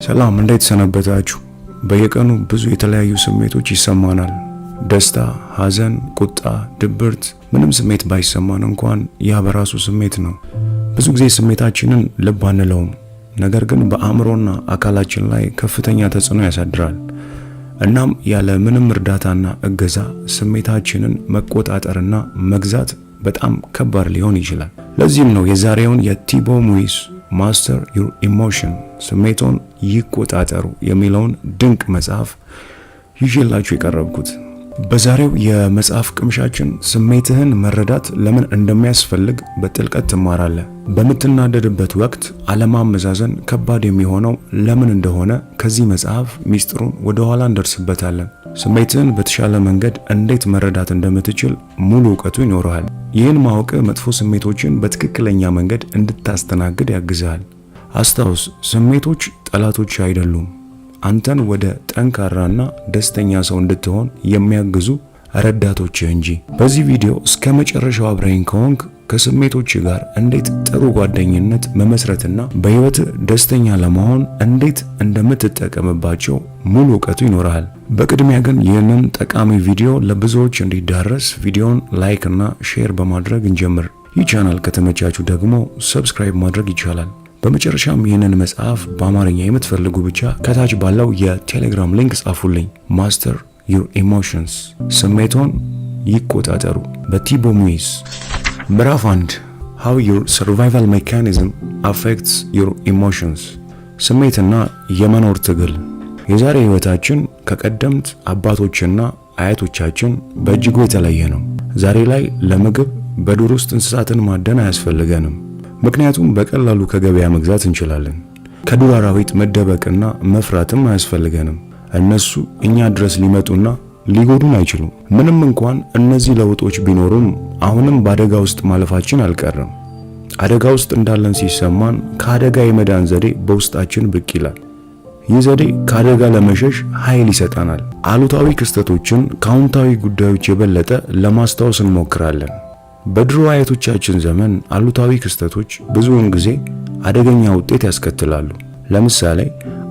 ሰላም እንዴት ሰነበታችሁ? በየቀኑ ብዙ የተለያዩ ስሜቶች ይሰማናል። ደስታ፣ ሐዘን፣ ቁጣ፣ ድብርት፣ ምንም ስሜት ባይሰማን እንኳን ያ በራሱ ስሜት ነው። ብዙ ጊዜ ስሜታችንን ልብ አንለውም፣ ነገር ግን በአእምሮና አካላችን ላይ ከፍተኛ ተጽዕኖ ያሳድራል። እናም ያለ ምንም እርዳታና እገዛ ስሜታችንን መቆጣጠርና መግዛት በጣም ከባድ ሊሆን ይችላል። ለዚህም ነው የዛሬውን የቲቦ ሙይስ ማስተር ዩር ኢሞሽን ስሜቶን ይቆጣጠሩ የሚለውን ድንቅ መጽሐፍ ይዤላችሁ የቀረብኩት። በዛሬው የመጽሐፍ ቅምሻችን ስሜትህን መረዳት ለምን እንደሚያስፈልግ በጥልቀት ትማራለህ። በምትናደድበት ወቅት አለማመዛዘን ከባድ የሚሆነው ለምን እንደሆነ ከዚህ መጽሐፍ ሚስጥሩን ወደ ኋላ እንደርስበታለን። ስሜትህን በተሻለ መንገድ እንዴት መረዳት እንደምትችል ሙሉ ዕውቀቱ ይኖርሃል። ይህን ማወቅ መጥፎ ስሜቶችን በትክክለኛ መንገድ እንድታስተናግድ ያግዝሃል። አስታውስ፣ ስሜቶች ጠላቶች አይደሉም፣ አንተን ወደ ጠንካራና ደስተኛ ሰው እንድትሆን የሚያግዙ ረዳቶችህ እንጂ። በዚህ ቪዲዮ እስከ መጨረሻው አብረኸኝ ከሆንክ ከስሜቶች ጋር እንዴት ጥሩ ጓደኝነት መመስረትና በሕይወት ደስተኛ ለመሆን እንዴት እንደምትጠቀምባቸው ሙሉ ዕውቀቱ ይኖርሃል። በቅድሚያ ግን ይህንን ጠቃሚ ቪዲዮ ለብዙዎች እንዲዳረስ ቪዲዮን ላይክ እና ሼር በማድረግ እንጀምር። ይህ ቻናል ከተመቻችሁ ደግሞ ሰብስክራይብ ማድረግ ይቻላል። በመጨረሻም ይህንን መጽሐፍ በአማርኛ የምትፈልጉ ብቻ ከታች ባለው የቴሌግራም ሊንክ ጻፉልኝ። ማስተር ዩር ኢሞሽንስ ስሜቶን ይቆጣጠሩ በቲቦ ሙይስ። ምዕራፍ 1 How your survival mechanism affects your emotions ስሜትና የመኖር ትግል። የዛሬ ህይወታችን ከቀደምት አባቶችና አያቶቻችን በእጅጉ የተለየ ነው። ዛሬ ላይ ለምግብ በዱር ውስጥ እንስሳትን ማደን አያስፈልገንም፣ ምክንያቱም በቀላሉ ከገበያ መግዛት እንችላለን። ከዱር አራዊት መደበቅና መፍራትም አያስፈልገንም፣ እነሱ እኛ ድረስ ሊመጡና ሊጎዱን አይችሉም። ምንም እንኳን እነዚህ ለውጦች ቢኖሩም አሁንም በአደጋ ውስጥ ማለፋችን አልቀረም። አደጋ ውስጥ እንዳለን ሲሰማን ከአደጋ የመዳን ዘዴ በውስጣችን ብቅ ይላል። ይህ ዘዴ ከአደጋ ለመሸሽ ኃይል ይሰጠናል። አሉታዊ ክስተቶችን ከአዎንታዊ ጉዳዮች የበለጠ ለማስታወስ እንሞክራለን። በድሮ አያቶቻችን ዘመን አሉታዊ ክስተቶች ብዙውን ጊዜ አደገኛ ውጤት ያስከትላሉ። ለምሳሌ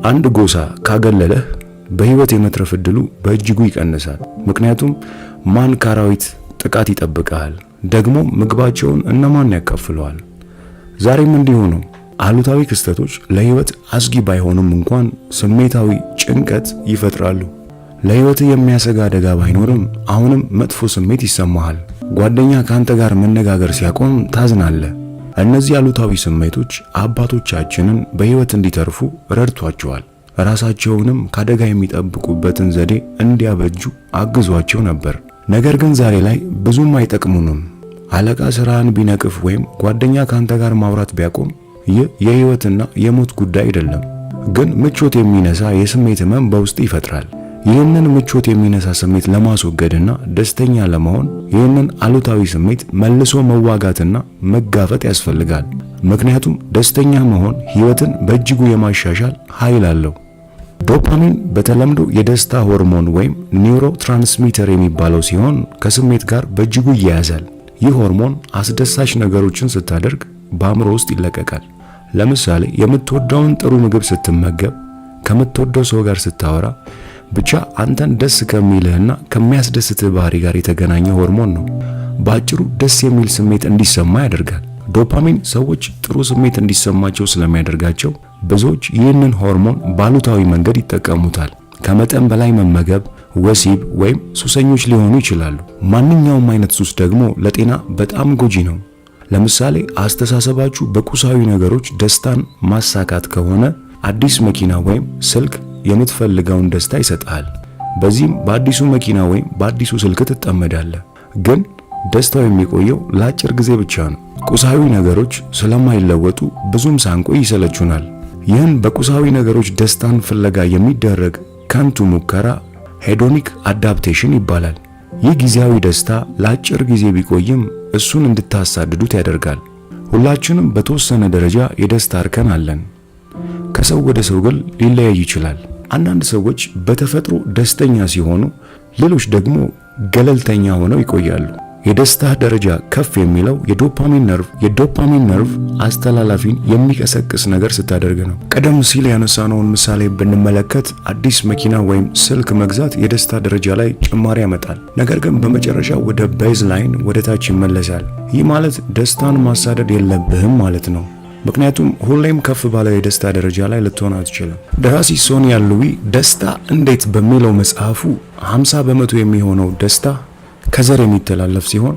አንድ ጎሳ ካገለለህ በህይወት የመትረፍ ዕድሉ በእጅጉ ይቀንሳል። ምክንያቱም ማን ከአራዊት ጥቃት ይጠብቃል? ደግሞ ምግባቸውን እነማን ያካፍለዋል? ዛሬም እንዲሁ ነው። አሉታዊ ክስተቶች ለህይወት አስጊ ባይሆኑም እንኳን ስሜታዊ ጭንቀት ይፈጥራሉ። ለህይወት የሚያሰጋ አደጋ ባይኖርም አሁንም መጥፎ ስሜት ይሰማሃል። ጓደኛ ካንተ ጋር መነጋገር ሲያቆም ታዝናለህ። እነዚህ አሉታዊ ስሜቶች አባቶቻችንን በህይወት እንዲተርፉ ረድቷቸዋል። ራሳቸውንም ከአደጋ የሚጠብቁበትን ዘዴ እንዲያበጁ አግዟቸው ነበር። ነገር ግን ዛሬ ላይ ብዙም አይጠቅሙንም። አለቃ ስራን ቢነቅፍ ወይም ጓደኛ ካንተ ጋር ማውራት ቢያቆም ይህ የህይወትና የሞት ጉዳይ አይደለም፣ ግን ምቾት የሚነሳ የስሜት ህመም በውስጥ ይፈጥራል። ይህንን ምቾት የሚነሳ ስሜት ለማስወገድና ደስተኛ ለመሆን ይህንን አሉታዊ ስሜት መልሶ መዋጋትና መጋፈጥ ያስፈልጋል። ምክንያቱም ደስተኛ መሆን ህይወትን በእጅጉ የማሻሻል ኃይል አለው። ዶፓሚን በተለምዶ የደስታ ሆርሞን ወይም ኒውሮ ትራንስሚተር የሚባለው ሲሆን ከስሜት ጋር በእጅጉ ይያያዛል። ይህ ሆርሞን አስደሳች ነገሮችን ስታደርግ በአእምሮ ውስጥ ይለቀቃል። ለምሳሌ የምትወደውን ጥሩ ምግብ ስትመገብ፣ ከምትወደው ሰው ጋር ስታወራ፣ ብቻ አንተን ደስ ከሚልህና ከሚያስደስትህ ባህሪ ጋር የተገናኘ ሆርሞን ነው። በአጭሩ ደስ የሚል ስሜት እንዲሰማ ያደርጋል። ዶፓሚን ሰዎች ጥሩ ስሜት እንዲሰማቸው ስለሚያደርጋቸው ብዙዎች ይህንን ሆርሞን ባሉታዊ መንገድ ይጠቀሙታል። ከመጠን በላይ መመገብ፣ ወሲብ ወይም ሱሰኞች ሊሆኑ ይችላሉ። ማንኛውም አይነት ሱስ ደግሞ ለጤና በጣም ጎጂ ነው። ለምሳሌ አስተሳሰባችሁ በቁሳዊ ነገሮች ደስታን ማሳካት ከሆነ አዲስ መኪና ወይም ስልክ የምትፈልገውን ደስታ ይሰጣል። በዚህም በአዲሱ መኪና ወይም በአዲሱ ስልክ ትጠመዳለህ። ግን ደስታው የሚቆየው ለአጭር ጊዜ ብቻ ነው። ቁሳዊ ነገሮች ስለማይለወጡ ብዙም ሳንቆይ ይሰለቹናል። ይህን በቁሳዊ ነገሮች ደስታን ፍለጋ የሚደረግ ከንቱ ሙከራ ሄዶኒክ አዳፕቴሽን ይባላል። ይህ ጊዜያዊ ደስታ ለአጭር ጊዜ ቢቆይም እሱን እንድታሳድዱት ያደርጋል። ሁላችንም በተወሰነ ደረጃ የደስታ እርከን አለን። ከሰው ወደ ሰው ግን ሊለያይ ይችላል። አንዳንድ ሰዎች በተፈጥሮ ደስተኛ ሲሆኑ፣ ሌሎች ደግሞ ገለልተኛ ሆነው ይቆያሉ። የደስታ ደረጃ ከፍ የሚለው የዶፓሚን ነርቭ አስተላላፊን የሚቀሰቅስ ነገር ስታደርግ ነው። ቀደም ሲል ያነሳነውን ምሳሌ ብንመለከት አዲስ መኪና ወይም ስልክ መግዛት የደስታ ደረጃ ላይ ጭማሪ ያመጣል። ነገር ግን በመጨረሻ ወደ ቤዝ ላይን ወደ ታች ይመለሳል። ይህ ማለት ደስታን ማሳደድ የለብህም ማለት ነው። ምክንያቱም ሁሌም ከፍ ባለ የደስታ ደረጃ ላይ ልትሆን አትችልም። ደራሲ ሶኒያ ሉዊ ደስታ እንዴት በሚለው መጽሐፉ 50 በመቶ የሚሆነው ደስታ ከዘር የሚተላለፍ ሲሆን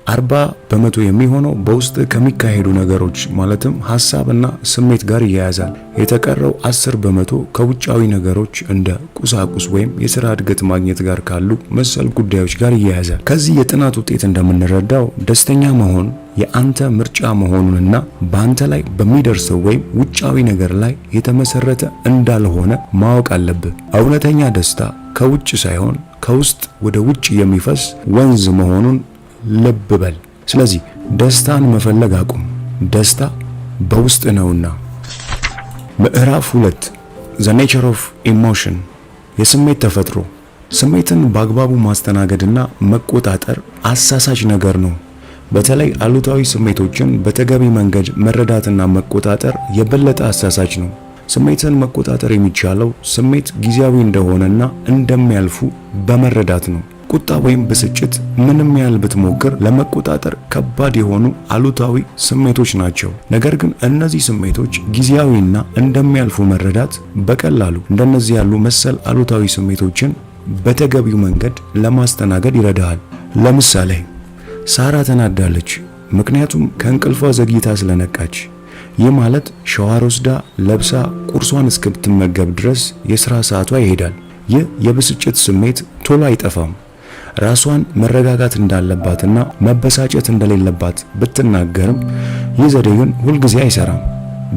40 በመቶ የሚሆነው በውስጥ ከሚካሄዱ ነገሮች ማለትም ሐሳብና ስሜት ጋር ይያያዛል። የተቀረው 10 በመቶ ከውጫዊ ነገሮች እንደ ቁሳቁስ ወይም የሥራ እድገት ማግኘት ጋር ካሉ መሰል ጉዳዮች ጋር ይያያዛል። ከዚህ የጥናት ውጤት እንደምንረዳው ደስተኛ መሆን የአንተ ምርጫ መሆኑንና በአንተ ላይ በሚደርሰው ወይም ውጫዊ ነገር ላይ የተመሰረተ እንዳልሆነ ማወቅ አለብህ። እውነተኛ ደስታ ከውጭ ሳይሆን ከውስጥ ወደ ውጭ የሚፈስ ወንዝ መሆኑን ልብ በል። ስለዚህ ደስታን መፈለግ አቁም፣ ደስታ በውስጥ ነውና። ምዕራፍ 2 The Nature of Emotion የስሜት ተፈጥሮ። ስሜትን በአግባቡ ማስተናገድና መቆጣጠር አሳሳች ነገር ነው። በተለይ አሉታዊ ስሜቶችን በተገቢ መንገድ መረዳትና መቆጣጠር የበለጠ አሳሳች ነው። ስሜትን መቆጣጠር የሚቻለው ስሜት ጊዜያዊ እንደሆነና እንደሚያልፉ በመረዳት ነው። ቁጣ ወይም ብስጭት ምንም ያህል ብትሞክር ለመቆጣጠር ከባድ የሆኑ አሉታዊ ስሜቶች ናቸው። ነገር ግን እነዚህ ስሜቶች ጊዜያዊና እንደሚያልፉ መረዳት በቀላሉ እንደነዚህ ያሉ መሰል አሉታዊ ስሜቶችን በተገቢው መንገድ ለማስተናገድ ይረዳሃል። ለምሳሌ ሳራ ተናዳለች፣ ምክንያቱም ከእንቅልፏ ዘግይታ ስለነቃች። ይህ ማለት ሻወር ወስዳ ለብሳ ቁርሷን እስክትመገብ ድረስ የሥራ ሰዓቷ ይሄዳል። ይህ የብስጭት ስሜት ቶሎ አይጠፋም። ራሷን መረጋጋት እንዳለባትና መበሳጨት እንደሌለባት ብትናገርም ይህ ዘዴ ግን ሁልጊዜ አይሰራም።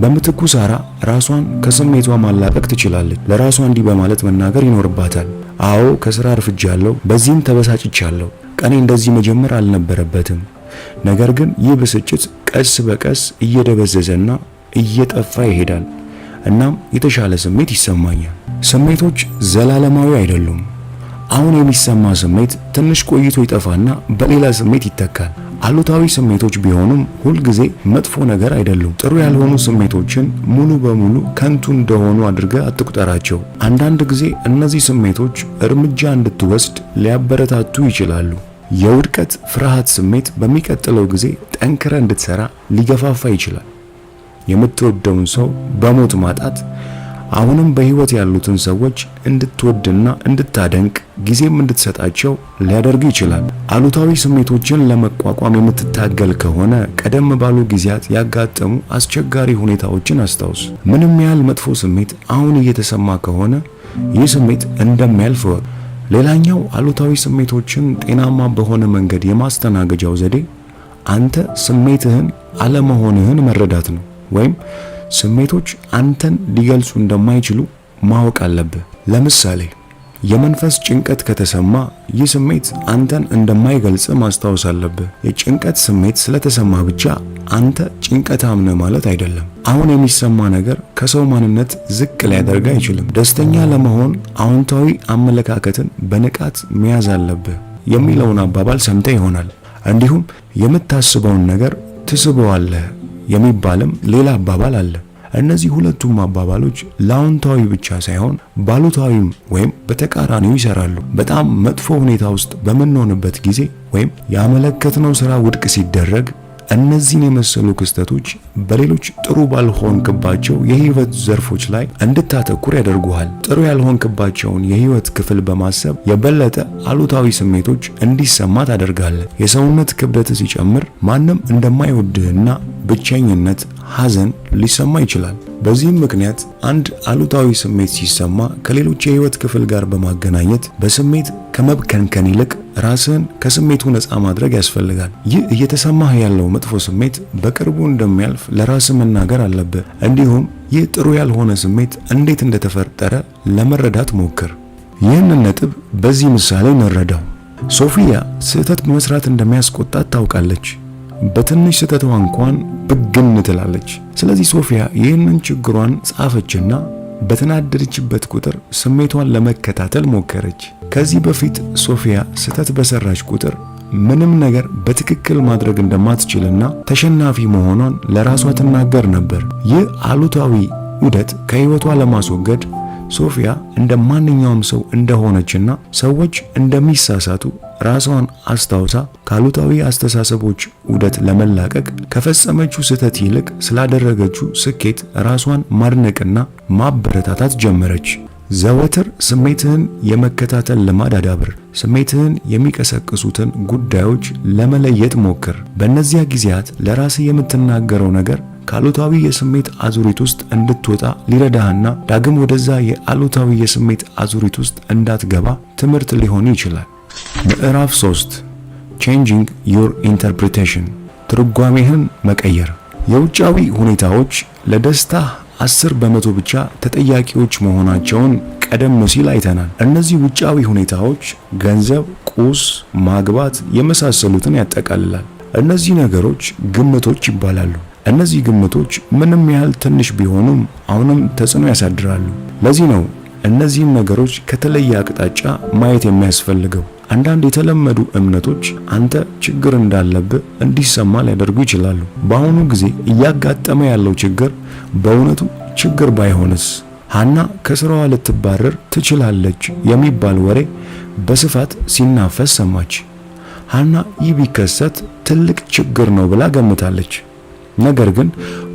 በምትኩ ሳራ ራሷን ከስሜቷ ማላቀቅ ትችላለች። ለራሷ እንዲህ በማለት መናገር ይኖርባታል። አዎ ከሥራ አርፍጃለሁ፣ በዚህም ተበሳጭቻለሁ። ቀኔ እንደዚህ መጀመር አልነበረበትም። ነገር ግን ይህ ብስጭት ቀስ በቀስ እየደበዘዘና እየጠፋ ይሄዳል። እናም የተሻለ ስሜት ይሰማኛል። ስሜቶች ዘላለማዊ አይደሉም። አሁን የሚሰማ ስሜት ትንሽ ቆይቶ ይጠፋና በሌላ ስሜት ይተካል። አሉታዊ ስሜቶች ቢሆኑም ሁልጊዜ መጥፎ ነገር አይደሉም። ጥሩ ያልሆኑ ስሜቶችን ሙሉ በሙሉ ከንቱ እንደሆኑ አድርገህ አትቁጠራቸው። አንዳንድ ጊዜ እነዚህ ስሜቶች እርምጃ እንድትወስድ ሊያበረታቱ ይችላሉ። የውድቀት ፍርሃት ስሜት በሚቀጥለው ጊዜ ጠንክረ እንድትሰራ ሊገፋፋ ይችላል። የምትወደውን ሰው በሞት ማጣት አሁንም በህይወት ያሉትን ሰዎች እንድትወድና እንድታደንቅ ጊዜም እንድትሰጣቸው ሊያደርግ ይችላል። አሉታዊ ስሜቶችን ለመቋቋም የምትታገል ከሆነ ቀደም ባሉ ጊዜያት ያጋጠሙ አስቸጋሪ ሁኔታዎችን አስታውስ። ምንም ያህል መጥፎ ስሜት አሁን እየተሰማ ከሆነ ይህ ስሜት እንደሚያልፍ እወቅ። ሌላኛው አሉታዊ ስሜቶችን ጤናማ በሆነ መንገድ የማስተናገጃው ዘዴ አንተ ስሜትህን አለመሆንህን መረዳት ነው። ወይም ስሜቶች አንተን ሊገልጹ እንደማይችሉ ማወቅ አለብህ። ለምሳሌ የመንፈስ ጭንቀት ከተሰማ ይህ ስሜት አንተን እንደማይገልጽ ማስታወስ አለብህ። የጭንቀት ስሜት ስለተሰማ ብቻ አንተ ጭንቀታም ነህ ማለት አይደለም። አሁን የሚሰማ ነገር ከሰው ማንነት ዝቅ ሊያደርግ አይችልም። ደስተኛ ለመሆን አዎንታዊ አመለካከትን በንቃት መያዝ አለብህ የሚለውን አባባል ሰምተህ ይሆናል። እንዲሁም የምታስበውን ነገር ትስበዋለህ የሚባልም ሌላ አባባል አለ። እነዚህ ሁለቱም አባባሎች ለአዎንታዊ ብቻ ሳይሆን ባሉታዊም ወይም በተቃራኒው ይሰራሉ። በጣም መጥፎ ሁኔታ ውስጥ በምንሆንበት ጊዜ ወይም ያመለከትነው ስራ ውድቅ ሲደረግ እነዚህን የመሰሉ ክስተቶች በሌሎች ጥሩ ባልሆንክባቸው የህይወት ዘርፎች ላይ እንድታተኩር ያደርጉሃል። ጥሩ ያልሆንክባቸውን የህይወት ክፍል በማሰብ የበለጠ አሉታዊ ስሜቶች እንዲሰማ ታደርጋለህ። የሰውነት ክብደት ሲጨምር ማንም እንደማይወድህና ብቸኝነት፣ ሐዘን ሊሰማ ይችላል። በዚህም ምክንያት አንድ አሉታዊ ስሜት ሲሰማ ከሌሎች የህይወት ክፍል ጋር በማገናኘት በስሜት ከመብከንከን ይልቅ ራስን ከስሜቱ ነፃ ማድረግ ያስፈልጋል። ይህ እየተሰማህ ያለው መጥፎ ስሜት በቅርቡ እንደሚያልፍ ለራስ መናገር አለብህ። እንዲሁም ይህ ጥሩ ያልሆነ ስሜት እንዴት እንደተፈጠረ ለመረዳት ሞክር። ይህንን ነጥብ በዚህ ምሳሌ እንረዳው። ሶፊያ ስህተት መስራት እንደሚያስቆጣት ታውቃለች። በትንሽ ስህተቷ እንኳን ብግን ትላለች። ስለዚህ ሶፊያ ይህንን ችግሯን ጻፈችና በተናደደችበት ቁጥር ስሜቷን ለመከታተል ሞከረች። ከዚህ በፊት ሶፊያ ስህተት በሰራች ቁጥር ምንም ነገር በትክክል ማድረግ እንደማትችልና ተሸናፊ መሆኗን ለራሷ ትናገር ነበር። ይህ አሉታዊ ዑደት ከህይወቷ ለማስወገድ ሶፊያ እንደ ማንኛውም ሰው እንደሆነችና ሰዎች እንደሚሳሳቱ ራሷን አስታውሳ ካሉታዊ አስተሳሰቦች ዑደት ለመላቀቅ ከፈጸመችው ስህተት ይልቅ ስላደረገችው ስኬት ራሷን ማድነቅና ማበረታታት ጀመረች። ዘወትር ስሜትህን የመከታተል ልማድ አዳብር። ስሜትህን የሚቀሰቅሱትን ጉዳዮች ለመለየት ሞክር። በእነዚያ ጊዜያት ለራስህ የምትናገረው ነገር ከአሉታዊ የስሜት አዙሪት ውስጥ እንድትወጣ ሊረዳህና ዳግም ወደዛ የአሉታዊ የስሜት አዙሪት ውስጥ እንዳትገባ ትምህርት ሊሆን ይችላል። ምዕራፍ 3 Changing your interpretation ትርጓሜህን መቀየር። የውጫዊ ሁኔታዎች ለደስታ 10% ብቻ ተጠያቂዎች መሆናቸውን ቀደም ሲል አይተናል። እነዚህ ውጫዊ ሁኔታዎች ገንዘብ፣ ቁስ፣ ማግባት የመሳሰሉትን ያጠቃልላል። እነዚህ ነገሮች ግምቶች ይባላሉ። እነዚህ ግምቶች ምንም ያህል ትንሽ ቢሆኑም አሁንም ተጽዕኖ ያሳድራሉ። ለዚህ ነው እነዚህን ነገሮች ከተለየ አቅጣጫ ማየት የሚያስፈልገው። አንዳንድ የተለመዱ እምነቶች አንተ ችግር እንዳለብህ እንዲሰማ ሊያደርጉ ይችላሉ። በአሁኑ ጊዜ እያጋጠመ ያለው ችግር በእውነቱ ችግር ባይሆንስ? ሐና ከስራዋ ልትባረር ትችላለች የሚባል ወሬ በስፋት ሲናፈስ ሰማች። ሐና ይህ ቢከሰት ትልቅ ችግር ነው ብላ ገምታለች። ነገር ግን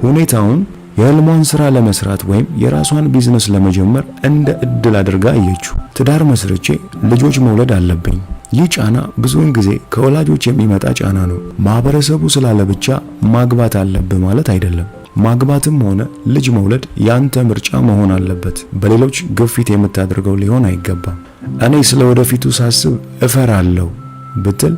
ሁኔታውን የህልሟን ስራ ለመስራት ወይም የራሷን ቢዝነስ ለመጀመር እንደ እድል አድርጋ አየችው። ትዳር መስርቼ ልጆች መውለድ አለብኝ። ይህ ጫና ብዙውን ጊዜ ከወላጆች የሚመጣ ጫና ነው። ማህበረሰቡ ስላለ ብቻ ማግባት አለብህ ማለት አይደለም። ማግባትም ሆነ ልጅ መውለድ ያንተ ምርጫ መሆን አለበት። በሌሎች ግፊት የምታደርገው ሊሆን አይገባም። እኔ ስለ ወደፊቱ ሳስብ እፈራለሁ ብትል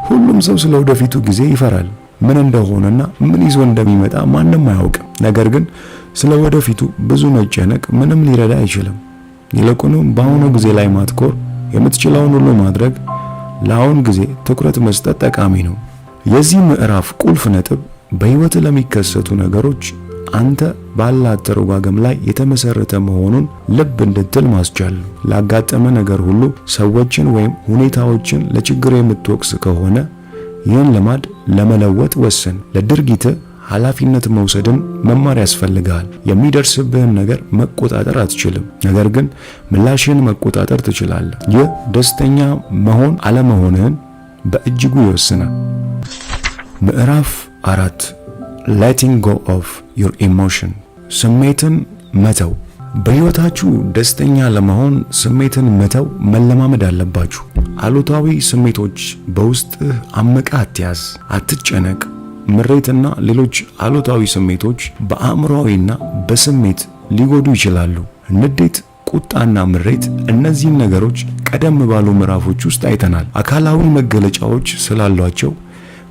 ሁሉም ሰው ስለ ወደፊቱ ጊዜ ይፈራል። ምን እንደሆነና ምን ይዞ እንደሚመጣ ማንም አያውቅም። ነገር ግን ስለ ወደፊቱ ብዙ መጨነቅ ምንም ሊረዳ አይችልም። ይልቁንም በአሁኑ ጊዜ ላይ ማትኮር፣ የምትችለውን ሁሉ ማድረግ፣ ለአሁን ጊዜ ትኩረት መስጠት ጠቃሚ ነው። የዚህ ምዕራፍ ቁልፍ ነጥብ በህይወት ለሚከሰቱ ነገሮች አንተ ባለ አተረጓጎም ላይ የተመሰረተ መሆኑን ልብ እንድትል ማስቻል። ላጋጠመ ነገር ሁሉ ሰዎችን ወይም ሁኔታዎችን ለችግር የምትወቅስ ከሆነ ይህን ልማድ ለመለወጥ ወስን። ለድርጊት ኃላፊነት መውሰድን መማር ያስፈልጋል። የሚደርስብህን ነገር መቆጣጠር አትችልም፣ ነገር ግን ምላሽን መቆጣጠር ትችላለህ። ይህ ደስተኛ መሆን አለመሆንህን በእጅጉ ይወስናል። ምዕራፍ 4 Letting go of your emotion ስሜትን መተው። በህይወታችሁ ደስተኛ ለመሆን ስሜትን መተው መለማመድ አለባችሁ። አሉታዊ ስሜቶች በውስጥህ አምቀህ አትያዝ፣ አትጨነቅ። ምሬትና ሌሎች አሉታዊ ስሜቶች በአእምሮአዊና በስሜት ሊጎዱ ይችላሉ። ንዴት፣ ቁጣና ምሬት፣ እነዚህን ነገሮች ቀደም ባሉ ምዕራፎች ውስጥ አይተናል። አካላዊ መገለጫዎች ስላሏቸው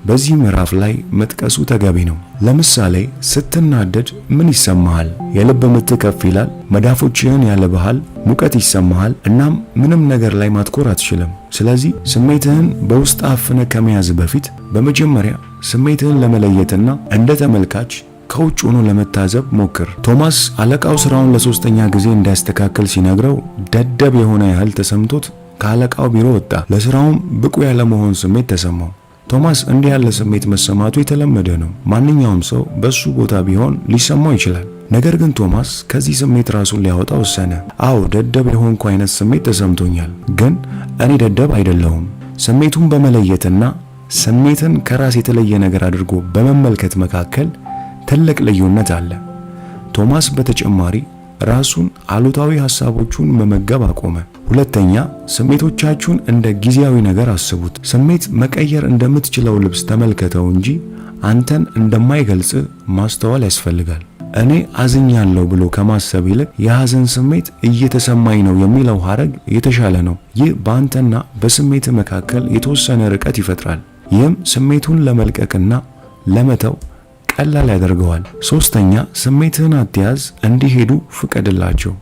በዚህ ምዕራፍ ላይ መጥቀሱ ተገቢ ነው። ለምሳሌ ስትናደድ ምን ይሰማሃል? የልብ ምት ከፍ ይላል፣ መዳፎችህን ያለብሃል፣ ሙቀት ይሰማሃል፣ እናም ምንም ነገር ላይ ማትኮር አትችልም። ስለዚህ ስሜትህን በውስጥ አፍነ ከመያዝ በፊት በመጀመሪያ ስሜትህን ለመለየትና እንደ ተመልካች ከውጭ ሆኖ ለመታዘብ ሞክር። ቶማስ አለቃው ስራውን ለሶስተኛ ጊዜ እንዲያስተካክል ሲነግረው ደደብ የሆነ ያህል ተሰምቶት ከአለቃው ቢሮ ወጣ። ለስራውም ብቁ ያለመሆን ስሜት ተሰማው። ቶማስ እንዲህ ያለ ስሜት መሰማቱ የተለመደ ነው። ማንኛውም ሰው በሱ ቦታ ቢሆን ሊሰማው ይችላል። ነገር ግን ቶማስ ከዚህ ስሜት ራሱን ሊያወጣ ወሰነ። አዎ ደደብ የሆንኩ አይነት ስሜት ተሰምቶኛል፣ ግን እኔ ደደብ አይደለሁም። ስሜቱን በመለየትና ስሜትን ከራስ የተለየ ነገር አድርጎ በመመልከት መካከል ትልቅ ልዩነት አለ። ቶማስ በተጨማሪ ራሱን አሉታዊ ሐሳቦቹን መመገብ አቆመ። ሁለተኛ፣ ስሜቶቻችሁን እንደ ጊዜያዊ ነገር አስቡት። ስሜት መቀየር እንደምትችለው ልብስ ተመልከተው እንጂ አንተን እንደማይገልጽ ማስተዋል ያስፈልጋል። እኔ አዝኛለሁ ብሎ ከማሰብ ይልቅ የሐዘን ስሜት እየተሰማኝ ነው የሚለው ሐረግ የተሻለ ነው። ይህ በአንተና በስሜት መካከል የተወሰነ ርቀት ይፈጥራል። ይህም ስሜቱን ለመልቀቅና ለመተው ቀላል ያደርገዋል። ሶስተኛ፣ ስሜትህን አትያዝ፣ እንዲሄዱ ፍቀድላቸው።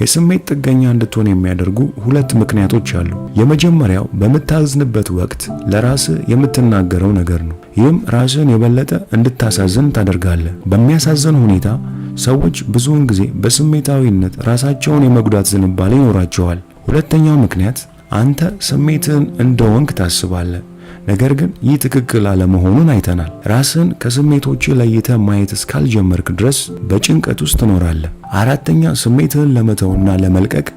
የስሜት ጥገኛ እንድትሆን የሚያደርጉ ሁለት ምክንያቶች አሉ። የመጀመሪያው በምታዝንበት ወቅት ለራስህ የምትናገረው ነገር ነው። ይህም ራስህን የበለጠ እንድታሳዝን ታደርጋለህ። በሚያሳዝን ሁኔታ ሰዎች ብዙውን ጊዜ በስሜታዊነት ራሳቸውን የመጉዳት ዝንባሌ ይኖራቸዋል። ሁለተኛው ምክንያት አንተ ስሜትህን እንደወንክ ታስባለህ። ነገር ግን ይህ ትክክል አለመሆኑን አይተናል። ራስን ከስሜቶች ለይተህ ማየት እስካልጀመርክ ድረስ በጭንቀት ውስጥ ትኖራለህ። አራተኛ፣ ስሜትህን ለመተውና ለመልቀቅ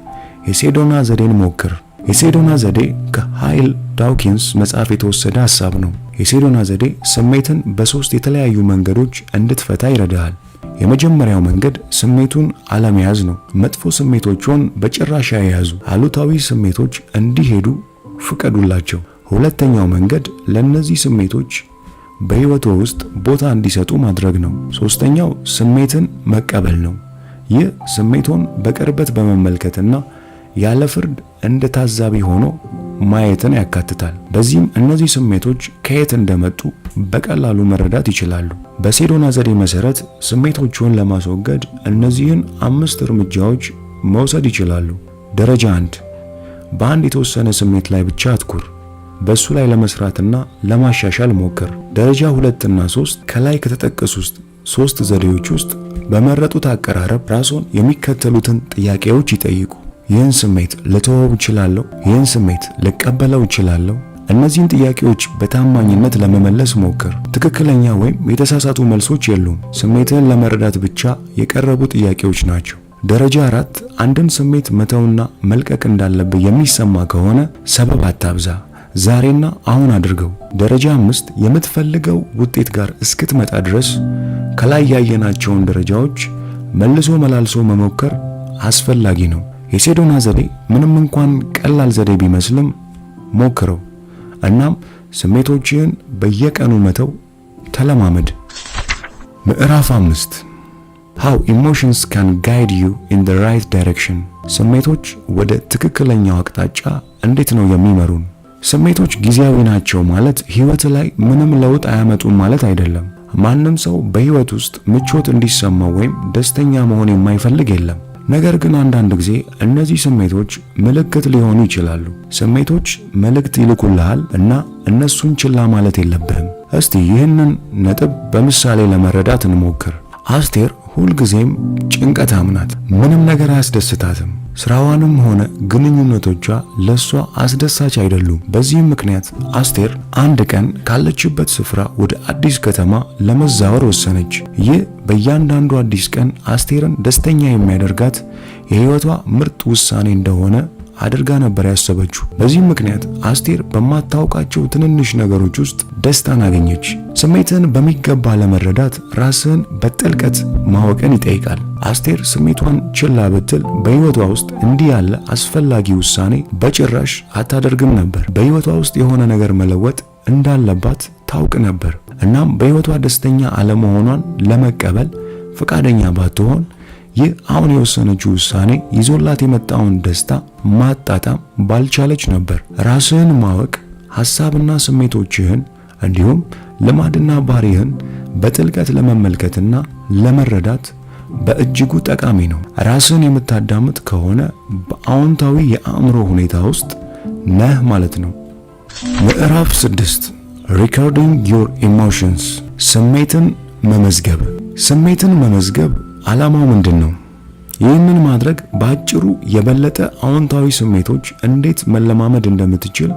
የሴዶና ዘዴን ሞክር። የሴዶና ዘዴ ከሃይል ዳውኪንስ መጽሐፍ የተወሰደ ሐሳብ ነው። የሴዶና ዘዴ ስሜትን በሶስት የተለያዩ መንገዶች እንድትፈታ ይረዳሃል። የመጀመሪያው መንገድ ስሜቱን አለመያዝ ነው። መጥፎ ስሜቶችን በጭራሽ ያያዙ። አሉታዊ ስሜቶች እንዲሄዱ ፍቀዱላቸው። ሁለተኛው መንገድ ለነዚህ ስሜቶች በህይወቶ ውስጥ ቦታ እንዲሰጡ ማድረግ ነው። ሶስተኛው ስሜትን መቀበል ነው። ይህ ስሜቶን በቅርበት በመመልከትና ያለ ፍርድ እንደ ታዛቢ ሆኖ ማየትን ያካትታል። በዚህም እነዚህ ስሜቶች ከየት እንደመጡ በቀላሉ መረዳት ይችላሉ። በሴዶና ዘዴ መሰረት ስሜቶችን ለማስወገድ እነዚህን 5 እርምጃዎች መውሰድ ይችላሉ። ደረጃ 1፣ በአንድ የተወሰነ ስሜት ላይ ብቻ አትኩር። በሱ ላይ ለመስራትና ለማሻሻል ሞክር። ደረጃ 2 እና 3 ከላይ ከተጠቀሱት 3 ዘዴዎች ውስጥ በመረጡት አቀራረብ ራስዎን የሚከተሉትን ጥያቄዎች ይጠይቁ። ይህን ስሜት ልተወው እችላለሁ? ይህን ስሜት ልቀበለው እችላለሁ? እነዚህን ጥያቄዎች በታማኝነት ለመመለስ ሞክር። ትክክለኛ ወይም የተሳሳቱ መልሶች የሉም። ስሜትህን ለመረዳት ብቻ የቀረቡ ጥያቄዎች ናቸው። ደረጃ 4 አንድን ስሜት መተውና መልቀቅ እንዳለብህ የሚሰማ ከሆነ ሰበብ አታብዛ። ዛሬና አሁን አድርገው። ደረጃ 5 የምትፈልገው ውጤት ጋር እስክትመጣ ድረስ ከላይ ያየናቸውን ደረጃዎች መልሶ መላልሶ መሞከር አስፈላጊ ነው። የሴዶና ዘዴ ምንም እንኳን ቀላል ዘዴ ቢመስልም ሞክረው። እናም ስሜቶችህን በየቀኑ መተው ተለማመድ። ምዕራፍ 5 How emotions can guide you in the right direction። ስሜቶች ወደ ትክክለኛው አቅጣጫ እንዴት ነው የሚመሩን? ስሜቶች ጊዜያዊ ናቸው ማለት ህይወት ላይ ምንም ለውጥ አያመጡም ማለት አይደለም። ማንም ሰው በህይወት ውስጥ ምቾት እንዲሰማው ወይም ደስተኛ መሆን የማይፈልግ የለም። ነገር ግን አንዳንድ ጊዜ እነዚህ ስሜቶች ምልክት ሊሆኑ ይችላሉ። ስሜቶች መልእክት ይልኩልሃል እና እነሱን ችላ ማለት የለብህም። እስቲ ይህንን ነጥብ በምሳሌ ለመረዳት እንሞክር። አስቴር ሁልጊዜም ጭንቀታም ናት። ምንም ነገር አያስደስታትም። ስራዋንም ሆነ ግንኙነቶቿ ለሷ አስደሳች አይደሉም። በዚህም ምክንያት አስቴር አንድ ቀን ካለችበት ስፍራ ወደ አዲስ ከተማ ለመዛወር ወሰነች። ይህ በእያንዳንዱ አዲስ ቀን አስቴርን ደስተኛ የሚያደርጋት የህይወቷ ምርጥ ውሳኔ እንደሆነ አድርጋ ነበር ያሰበችው። በዚህም ምክንያት አስቴር በማታውቃቸው ትንንሽ ነገሮች ውስጥ ደስታን አገኘች። ስሜትን በሚገባ ለመረዳት ራስን በጥልቀት ማወቅን ይጠይቃል። አስቴር ስሜቷን ችላ ብትል በህይወቷ ውስጥ እንዲህ ያለ አስፈላጊ ውሳኔ በጭራሽ አታደርግም ነበር። በህይወቷ ውስጥ የሆነ ነገር መለወጥ እንዳለባት ታውቅ ነበር። እናም በህይወቷ ደስተኛ አለመሆኗን ለመቀበል ፈቃደኛ ባትሆን ይህ አሁን የወሰነችው ውሳኔ ይዞላት የመጣውን ደስታ ማጣጣም ባልቻለች ነበር። ራስህን ማወቅ ሐሳብና ስሜቶችህን እንዲሁም ልማድና ባህሪህን በጥልቀት ለመመልከትና ለመረዳት በእጅጉ ጠቃሚ ነው። ራስህን የምታዳምጥ ከሆነ በአዎንታዊ የአእምሮ ሁኔታ ውስጥ ነህ ማለት ነው። ምዕራፍ 6 Recording your emotions። ስሜትን መመዝገብ። ስሜትን መመዝገብ ዓላማው ምንድን ነው? ይህንን ማድረግ በአጭሩ የበለጠ አዎንታዊ ስሜቶች እንዴት መለማመድ እንደምትችል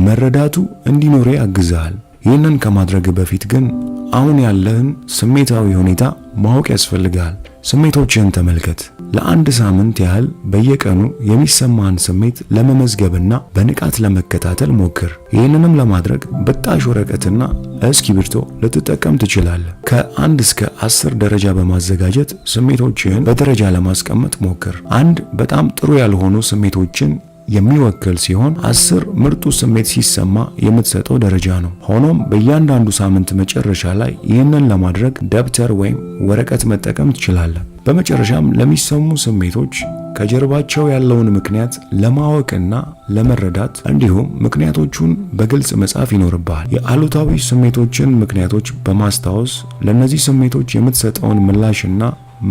መረዳቱ እንዲኖር ያግዛል። ይህንን ከማድረግ በፊት ግን አሁን ያለህን ስሜታዊ ሁኔታ ማወቅ ያስፈልጋል። ስሜቶችህን ተመልከት። ለአንድ ሳምንት ያህል በየቀኑ የሚሰማን ስሜት ለመመዝገብና በንቃት ለመከታተል ሞክር። ይህንንም ለማድረግ በጣሽ ወረቀትና እስክሪብቶ ልትጠቀም ትችላለህ። ከ1 እስከ 10 ደረጃ በማዘጋጀት ስሜቶችህን በደረጃ ለማስቀመጥ ሞክር። 1 በጣም ጥሩ ያልሆኑ ስሜቶችን የሚወክል ሲሆን 10 ምርጡ ስሜት ሲሰማ የምትሰጠው ደረጃ ነው። ሆኖም በእያንዳንዱ ሳምንት መጨረሻ ላይ ይህንን ለማድረግ ደብተር ወይም ወረቀት መጠቀም ትችላለህ። በመጨረሻም ለሚሰሙ ስሜቶች ከጀርባቸው ያለውን ምክንያት ለማወቅና ለመረዳት እንዲሁም ምክንያቶቹን በግልጽ መጻፍ ይኖርብሃል። የአሉታዊ ስሜቶችን ምክንያቶች በማስታወስ ለነዚህ ስሜቶች የምትሰጠውን ምላሽና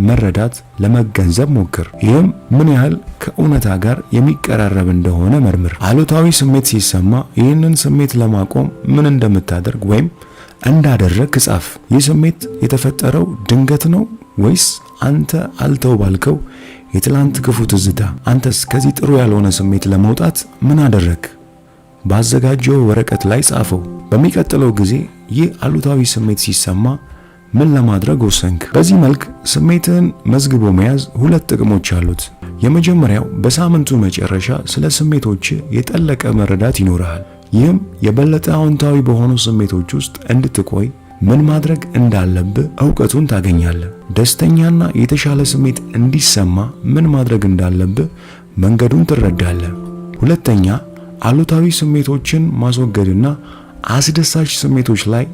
መረዳት ለመገንዘብ ሞክር። ይህም ምን ያህል ከእውነታ ጋር የሚቀራረብ እንደሆነ መርምር። አሉታዊ ስሜት ሲሰማ ይህንን ስሜት ለማቆም ምን እንደምታደርግ ወይም እንዳደረግ ጻፍ። ይህ ስሜት የተፈጠረው ድንገት ነው ወይስ አንተ አልተው ባልከው የትላንት ክፉ ትዝታ? አንተስ ከዚህ ጥሩ ያልሆነ ስሜት ለመውጣት ምን አደረግ? ባዘጋጀው ወረቀት ላይ ጻፈው። በሚቀጥለው ጊዜ ይህ አሉታዊ ስሜት ሲሰማ ምን ለማድረግ ወሰንክ? በዚህ መልክ ስሜትን መዝግቦ መያዝ ሁለት ጥቅሞች አሉት። የመጀመሪያው በሳምንቱ መጨረሻ ስለ ስሜቶች የጠለቀ መረዳት ይኖርሃል። ይህም የበለጠ አዎንታዊ በሆኑ ስሜቶች ውስጥ እንድትቆይ ምን ማድረግ እንዳለብህ ዕውቀቱን ታገኛለህ። ደስተኛና የተሻለ ስሜት እንዲሰማ ምን ማድረግ እንዳለብህ መንገዱን ትረዳለህ። ሁለተኛ፣ አሉታዊ ስሜቶችን ማስወገድና አስደሳች ስሜቶች ላይ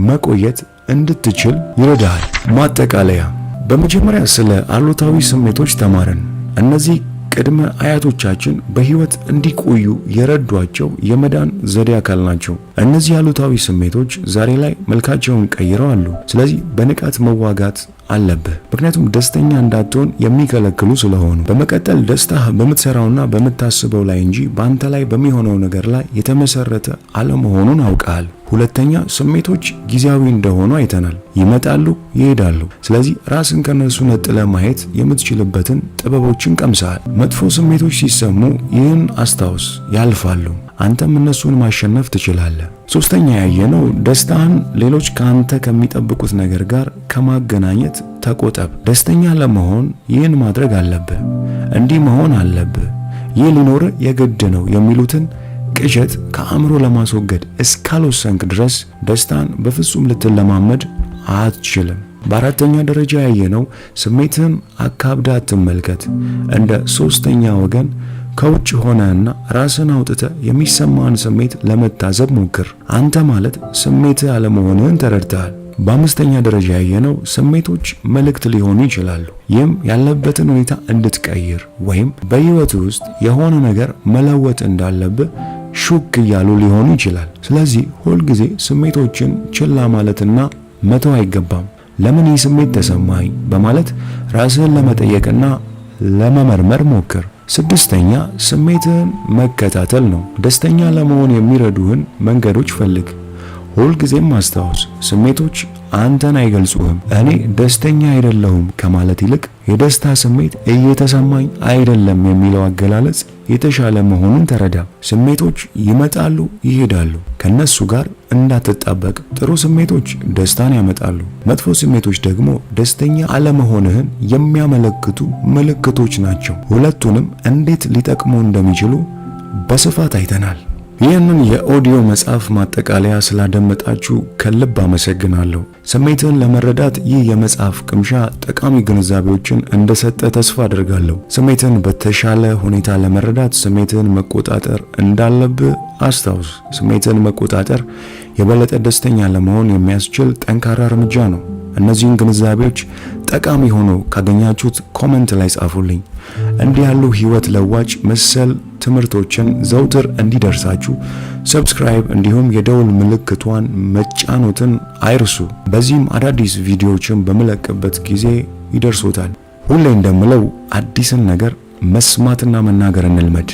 መቆየት እንድትችል ይረዳሃል። ማጠቃለያ፣ በመጀመሪያ ስለ አሉታዊ ስሜቶች ተማርን። እነዚህ ቅድመ አያቶቻችን በህይወት እንዲቆዩ የረዷቸው የመዳን ዘዴ አካል ናቸው። እነዚህ አሉታዊ ስሜቶች ዛሬ ላይ መልካቸውን ቀይረው አሉ። ስለዚህ በንቃት መዋጋት አለብህ፣ ምክንያቱም ደስተኛ እንዳትሆን የሚከለክሉ ስለሆኑ። በመቀጠል ደስታህ በምትሰራውና በምታስበው ላይ እንጂ በአንተ ላይ በሚሆነው ነገር ላይ የተመሰረተ አለመሆኑን አውቀሃል። ሁለተኛ፣ ስሜቶች ጊዜያዊ እንደሆኑ አይተናል። ይመጣሉ፣ ይሄዳሉ። ስለዚህ ራስን ከነሱ ነጥለ ማየት የምትችልበትን ጥበቦችን ቀምሰሃል። መጥፎ ስሜቶች ሲሰሙ ይህን አስታውስ፣ ያልፋሉ። አንተም እነሱን ማሸነፍ ትችላለህ። ሶስተኛ ያየነው ደስታህን ሌሎች ካንተ ከሚጠብቁት ነገር ጋር ከማገናኘት ተቆጠብ። ደስተኛ ለመሆን ይህን ማድረግ አለብህ፣ እንዲህ መሆን አለብህ፣ ይህ ሊኖር የግድ ነው የሚሉትን ቅዠት ከአእምሮ ለማስወገድ እስካልወሰንክ ድረስ ደስታን በፍጹም ልትለማመድ አትችልም። በአራተኛ ደረጃ ያየነው ስሜትህን አካብዳ አትመልከት። እንደ ሶስተኛ ወገን ከውጭ ሆነና ራስን አውጥተ የሚሰማን ስሜት ለመታዘብ ሞክር። አንተ ማለት ስሜትህ አለመሆንህን ተረድተሃል። በአምስተኛ ደረጃ ያየነው ስሜቶች መልእክት ሊሆኑ ይችላሉ። ይህም ያለበትን ሁኔታ እንድትቀይር ወይም በህይወት ውስጥ የሆነ ነገር መለወጥ እንዳለብህ ሹክ እያሉ ሊሆኑ ይችላል። ስለዚህ ሁልጊዜ ስሜቶችን ችላ ማለትና መተው አይገባም። ለምን ይህ ስሜት ተሰማኝ በማለት ራስህን ለመጠየቅና ለመመርመር ሞክር። ስድስተኛ ስሜትህን መከታተል ነው። ደስተኛ ለመሆን የሚረዱህን መንገዶች ፈልግ። ሁልጊዜም አስታውስ፣ ስሜቶች አንተን አይገልጹህም። እኔ ደስተኛ አይደለሁም ከማለት ይልቅ የደስታ ስሜት እየተሰማኝ አይደለም የሚለው አገላለጽ የተሻለ መሆኑን ተረዳ። ስሜቶች ይመጣሉ፣ ይሄዳሉ። ከነሱ ጋር እንዳትጣበቅ። ጥሩ ስሜቶች ደስታን ያመጣሉ፣ መጥፎ ስሜቶች ደግሞ ደስተኛ አለመሆንህን የሚያመለክቱ ምልክቶች ናቸው። ሁለቱንም እንዴት ሊጠቅሙ እንደሚችሉ በስፋት አይተናል። ይህንን የኦዲዮ መጽሐፍ ማጠቃለያ ስላደመጣችሁ ከልብ አመሰግናለሁ። ስሜትን ለመረዳት ይህ የመጽሐፍ ቅምሻ ጠቃሚ ግንዛቤዎችን እንደሰጠ ተስፋ አድርጋለሁ። ስሜትን በተሻለ ሁኔታ ለመረዳት ስሜትን መቆጣጠር እንዳለብህ አስታውስ። ስሜትን መቆጣጠር የበለጠ ደስተኛ ለመሆን የሚያስችል ጠንካራ እርምጃ ነው። እነዚህን ግንዛቤዎች ጠቃሚ ሆኖ ካገኛችሁት ኮመንት ላይ ጻፉልኝ። እንዲህ ያሉ ህይወት ለዋጭ መሰል ትምህርቶችን ዘውትር እንዲደርሳችሁ ሰብስክራይብ እንዲሁም የደውል ምልክቷን መጫኖትን አይርሱ። በዚህም አዳዲስ ቪዲዮዎችን በመለቅበት ጊዜ ይደርሶታል። ሁሌ እንደምለው አዲስን ነገር መስማትና መናገር እንልመድ።